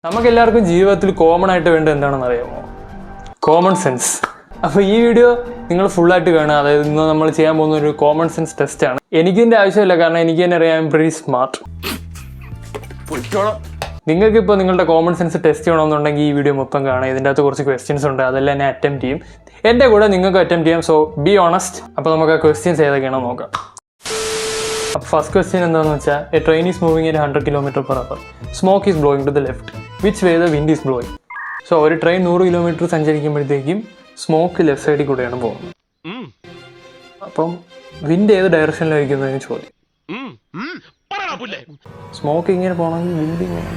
നമുക്കെല്ലാവർക്കും ജീവിതത്തിൽ കോമൺ ആയിട്ട് വേണ്ടത് എന്താണെന്ന് അറിയാമോ? Common sense. അപ്പോൾ ഈ വീഡിയോ നിങ്ങൾ ഫുള്ളായിട്ട് കാണുക. അതായത് ഇന്ന് നമ്മൾ ചെയ്യാൻ പോകുന്ന ഒരു കോമൺ സെൻസ് ടെസ്റ്റ് ആണ്. എനിക്കിതിൻ്റെ ആവശ്യമില്ല, കാരണം എനിക്ക് തന്നെ അറിയാം, വെരി സ്മാർട്ട്. നിങ്ങൾക്കിപ്പോൾ നിങ്ങളുടെ കോമൺ സെൻസ് ടെസ്റ്റ് ചെയ്യണമെന്നുണ്ടെങ്കിൽ ഈ വീഡിയോ മൊത്തം കാണാം. ഇതിൻ്റെ അകത്ത് കുറച്ച് ക്വസ്റ്റ്യൻസ് ഉണ്ട്, അതെല്ലാം ഞാൻ അറ്റംപ്റ്റ് ചെയ്യും. എൻ്റെ കൂടെ നിങ്ങൾക്ക് അറ്റംപ്റ്റ് ചെയ്യാം. So be honest. അപ്പോൾ നമുക്ക് ആ ക്വസ്റ്റ്യൻസ് ഏതൊക്കെയാണെന്ന് നോക്കാം. അപ്പോൾ ഫസ്റ്റ് ക്വസ്റ്റ്യൻ എന്താണെന്ന് വെച്ചാൽ, a train is moving at 100 km/h. Smoke is blowing to the left. Which way the wind is blowing? So ഒരു ട്രെയിൻ 100 കിലോമീറ്റർ സഞ്ചരിക്കുമ്പോഴത്തേക്കും സ്മോക്ക് ലെഫ്റ്റ് സൈഡിൽ കൂടെയാണ് പോകുന്നത്. അപ്പം വിൻഡ് ഏത് ഡയറക്ഷനിലായിരിക്കുന്നതിന് ചോദ്യം. സ്മോക്ക് ഇങ്ങനെ പോകണമെങ്കിൽ വിൻഡ് ഇങ്ങനെ.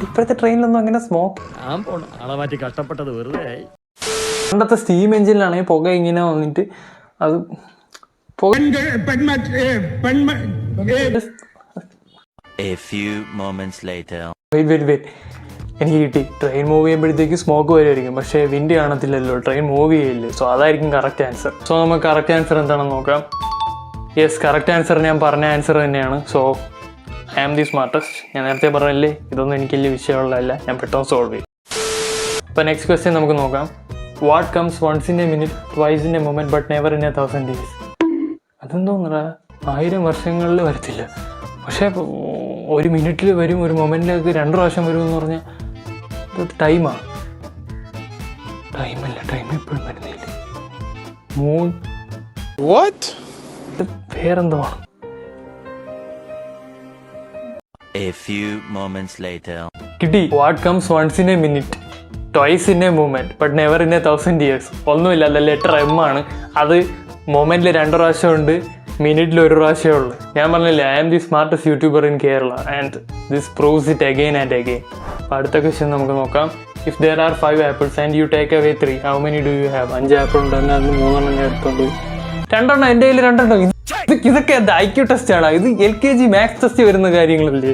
ഇപ്പോഴത്തെ ട്രെയിനിലൊന്നും അങ്ങനെ സ്മോക്ക് കഷ്ടപ്പെട്ടത് വെറുതെ. പണ്ടത്തെ സ്റ്റീം എഞ്ചിനിലാണെങ്കിൽ പുക ഇങ്ങനെ വന്നിട്ട് അത് A few moments later. Wait എനിക്ക് കിട്ടി. ട്രെയിൻ മൂവ് ചെയ്യുമ്പോഴത്തേക്ക് സ്മോക്ക് വരുമായിരിക്കും, പക്ഷേ വിൻഡ് കാണത്തില്ലല്ലോ, ട്രെയിൻ മൂവ് ചെയ്യില്ലേ. സോ അതായിരിക്കും കറക്റ്റ് ആൻസർ. സോ നമുക്ക് കറക്റ്റ് ആൻസർ എന്താണെന്ന് നോക്കാം. യെസ്, കറക്റ്റ് ആൻസർ ഞാൻ പറഞ്ഞ ആൻസർ തന്നെയാണ്. So I am the smartest. ഞാൻ നേരത്തെ പറഞ്ഞല്ലേ, ഇതൊന്നും എനിക്ക് വലിയ വിഷയമുള്ളതല്ല, ഞാൻ പെട്ടെന്ന് സോൾവ് ചെയ്യും. അപ്പോൾ നെക്സ്റ്റ് ക്വസ്റ്റ്യൻ നമുക്ക് നോക്കാം. What comes once in a minute, twice in a moment, but never in 1000 days? അതെന്തോന്നടാ, 1000 വർഷങ്ങളിൽ വരത്തില്ല, പക്ഷേ ഒരു മിനിറ്റിൽ വരും, ഒരു മൊമെന്റിലേക്ക് 2 പ്രാവശ്യം വരും എന്ന് പറഞ്ഞാൽ ടൈമാണ്. ടൈമല്ല, ടൈം എപ്പോഴും വരുന്നില്ല. മൂൺ വേറെന്തോ ആണ്. A few moments later. കിട്ടി. What comes once in a minute, twice in a moment, but never in 1000 years? ഒന്നുമില്ല, അത് ലെറ്റർ M ആണ്. അത് മൊമെന്റിൽ 2 പ്രാവശ്യം ഉണ്ട്, മിനിറ്റിൽ 1 പ്രാവശ്യമേ ഉള്ളൂ. ഞാൻ പറഞ്ഞില്ലേ, I am the smartest YouTuber in Kerala and this proves it again and again. അപ്പോൾ അടുത്ത ക്വസ്റ്റ്യൻ നമുക്ക് നോക്കാം. If there are 5 apples and you take away 3, how many do you have? 5 apple ഉണ്ടെങ്കിൽ അതിന് 3 ഞാൻ എടുത്തോണ്ട് 2 എൻ്റെ കയ്യിൽ 2 ഇതൊക്കെ എന്താ IQ ടെസ്റ്റ് ആണോ? ഇത് LKG മാത്സ് ടെസ്റ്റ് വരുന്ന കാര്യങ്ങളല്ലേ?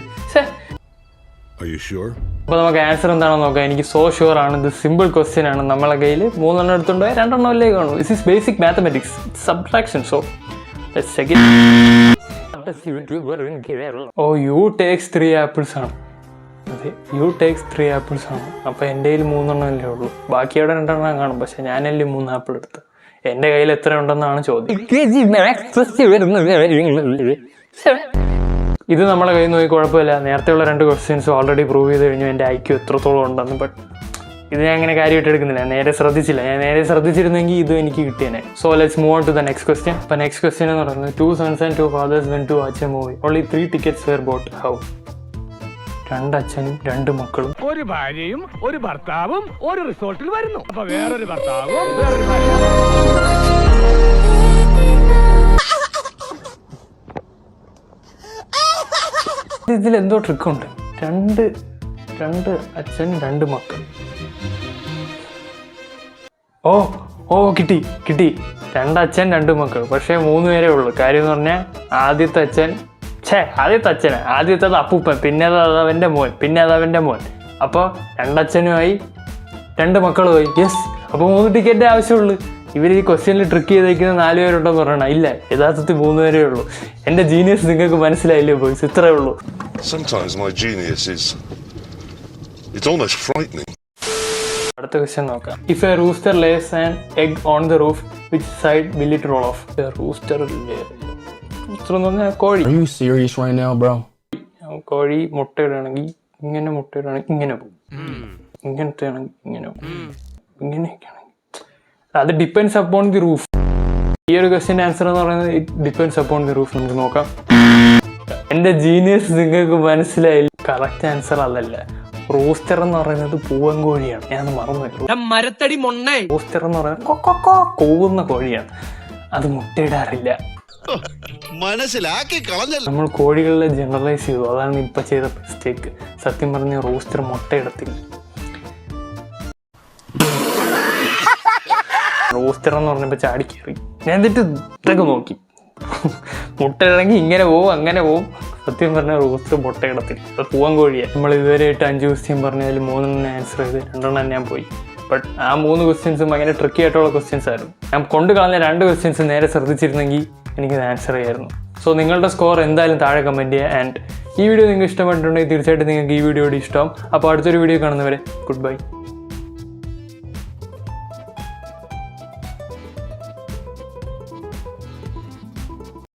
അപ്പോൾ നമുക്ക് ആൻസർ എന്താണെന്ന് നോക്കാം. എനിക്ക് സോ ഷുവർ ആണ്, ഇത് സിമ്പിൾ ക്വസ്റ്റ്യൻ ആണ്. നമ്മളെ കയ്യിൽ 3 എടുത്തുകൊണ്ട് 2 അല്ലേ കാണും. This is basic mathematics, subtraction. So let's check it. Oh, you takes 3 apples ആണ്. അതെ, you takes 3 apples ആണ്. അപ്പോൾ എൻ്റെ കയ്യിൽ 3 അല്ലേ ഉള്ളൂ, ബാക്കി അവിടെ 2 കാണും. പക്ഷെ ഞാനല്ലേ 3 ആപ്പിൾ എടുത്ത്. എൻ്റെ കയ്യിൽ എത്ര ഉണ്ടെന്നാണ് ചോദ്യം. ഇത് നമ്മളെ കയ്യിൽ നോക്കി കുഴപ്പമില്ല. നേരത്തെയുള്ള 2 ക്വസ്റ്റ്യൻസ് ഓൾറെഡി പ്രൂവ് ചെയ്ത് കഴിഞ്ഞു എൻ്റെ IQ എത്രത്തോളം ഉണ്ടെന്ന്. ബട്ട് ഇത് ഞാൻ അങ്ങനെ കാര്യമായിട്ട് എടുക്കുന്നില്ല, നേരെ ശ്രദ്ധിച്ചില്ല. ഞാൻ നേരെ ശ്രദ്ധിച്ചിരുന്നെങ്കിൽ ഇത് എനിക്ക് കിട്ടിയേനെ. So let's move on to the next question. അപ്പോൾ നെക്സ്റ്റ് ക്വസ്റ്റ്യൻ എന്ന് പറയുന്നത്, 2 sons and 2 fathers went to watch a movie. Only 3 tickets were bought. How? 2 അച്ഛനും 2 മക്കളും, ഒരു ഭാര്യയും ഒരു ഭർത്താവും ഒരു റിസോർട്ടിൽ വരുന്നു. അപ്പൊ വേറൊരു ഭർത്താവും വേറൊരു ഭാര്യയും. ഇതിലെന്തോ ട്രിക്കുണ്ട്. 2 അച്ഛൻ 2 മക്കൾ. ഓ കിട്ടി. 2 അച്ഛൻ 2 മക്കൾ, പക്ഷേ 3 പേരേ ഉള്ളൂ. കാര്യം എന്ന് പറഞ്ഞാൽ ആദ്യത്തെ അച്ഛന് ആദ്യത്തത് അപ്പൂപ്പൻ, പിന്നെ അത് അവൻ്റെ മോൻ, പിന്നെ അത് അവൻ്റെ മോൻ. അപ്പോൾ 2 അച്ഛനുമായി 2 മക്കളുമായി. യെസ്, അപ്പോൾ 3 ടിക്കറ്റേ ആവശ്യമുള്ളൂ. ഇവർ ഈ ക്വസ്റ്റ്യനിൽ ട്രിക്ക് ചെയ്തേക്കുന്ന 4 പേരുണ്ടെന്ന് പറയണം. ഇല്ല, യഥാർത്ഥത്തിൽ 3 പേരേ ഉള്ളൂ. എൻ്റെ ജീനിയസ് നിങ്ങൾക്ക് മനസ്സിലായില്ലേ ബോയ്സ്? ഇത്രേ ഉള്ളൂ. Sometimes my genius is, it's almost frightening. അടുത്ത ക്വസ്റ്റ്യൻ നോക്കാം. If a rooster lays an egg on the roof, which side will it roll off? Rooster എന്ന് പറഞ്ഞാൽ കോഴി. Are you serious right now, bro? കോഴി മുട്ടയിടുകയാണെങ്കിൽ ഇങ്ങനെ, മുട്ടയിടുകയാണെങ്കിൽ ഇങ്ങനെ പോകും, ഇങ്ങനത്തെ ആണെങ്കിൽ ഇങ്ങനെ പോകും, ഇങ്ങനെയൊക്കെ ആണെങ്കിൽ. അത് ഡിപ്പെൻഡ്സ് അപ്പോൺ ദി റൂഫ്. ഈ ഒരു ക്വസ്റ്റ്യൻ്റെ ആൻസർ എന്ന് പറയുന്നത് it depends upon the roof. നമുക്ക് നോക്കാം. എൻ്റെ ജീനിയസ് നിങ്ങൾക്ക് മനസ്സിലായില്ല. കറക്റ്റ് ആൻസർ അതല്ല. റൂസ്റ്റർ എന്ന് പറയുന്നത് പൂവൻ കോഴിയാണ്. ഞാൻ മറന്നു. മരത്തടി മൊണ്ണേ. റൂസ്റ്റർ എന്ന് പറയുന്നത് കൂവുന്ന കോഴിയാണ്. അത് മുട്ടയിടാറില്ല. മനസ്സിലാക്കി കളഞ്ഞല്ലോ. നമ്മൾ കോഴികളെ ജനറലൈസ് ചെയ്തു, അതാണ് ഇപ്പൊ ചെയ്ത മിസ്റ്റേക്ക്. സത്യം പറഞ്ഞ റൂസ്റ്റർ മുട്ടയിടത്തില്ല. റൂസ്റ്റർ എന്ന് പറഞ്ഞപ്പോൾ ചാടിക്കേറി. ഞാൻ എന്നിട്ട് ഇതൊക്കെ നോക്കി, മുട്ടയിടണമെങ്കിൽ ഇങ്ങനെ പോവും, അങ്ങനെ പോവും. സത്യം പറഞ്ഞാൽ റൂസ്റ്റർ മുട്ടയിടത്തില്ല, അത് പൂവൻ കോഴിയാണ്. നമ്മൾ ഇതുവരെയായിട്ട് 5 ക്വസ്റ്റ്യൻ പറഞ്ഞതിൽ 3 ആൻസർ ചെയ്ത് 2 ഞാൻ പോയി. ബട്ട് ആ 3 ക്വസ്റ്റ്യൻസും ഭയങ്കര ട്രിക്കി ആയിട്ടുള്ള ക്വസ്റ്റ്യൻസ് ആയിരുന്നു. ഞാൻ കൊണ്ട് കളഞ്ഞ 2 ക്വസ്റ്റ്യൻസ് നേരെ ശ്രദ്ധിച്ചിരുന്നെങ്കിൽ എനിക്ക് ആൻസർ ചെയ്യായിരുന്നു. സോ നിങ്ങളുടെ സ്കോർ എന്തായാലും താഴെ കമൻറ്റ് ചെയ്യുക. ആൻഡ് ഈ വീഡിയോ നിങ്ങൾക്ക് ഇഷ്ടപ്പെട്ടിട്ടുണ്ടെങ്കിൽ തീർച്ചയായിട്ടും നിങ്ങൾക്ക് ഈ വീഡിയോയുടെ ഇഷ്ടമാവും. അപ്പോൾ അടുത്തൊരു വീഡിയോ കാണുന്നവരെ ഗുഡ് ബൈ.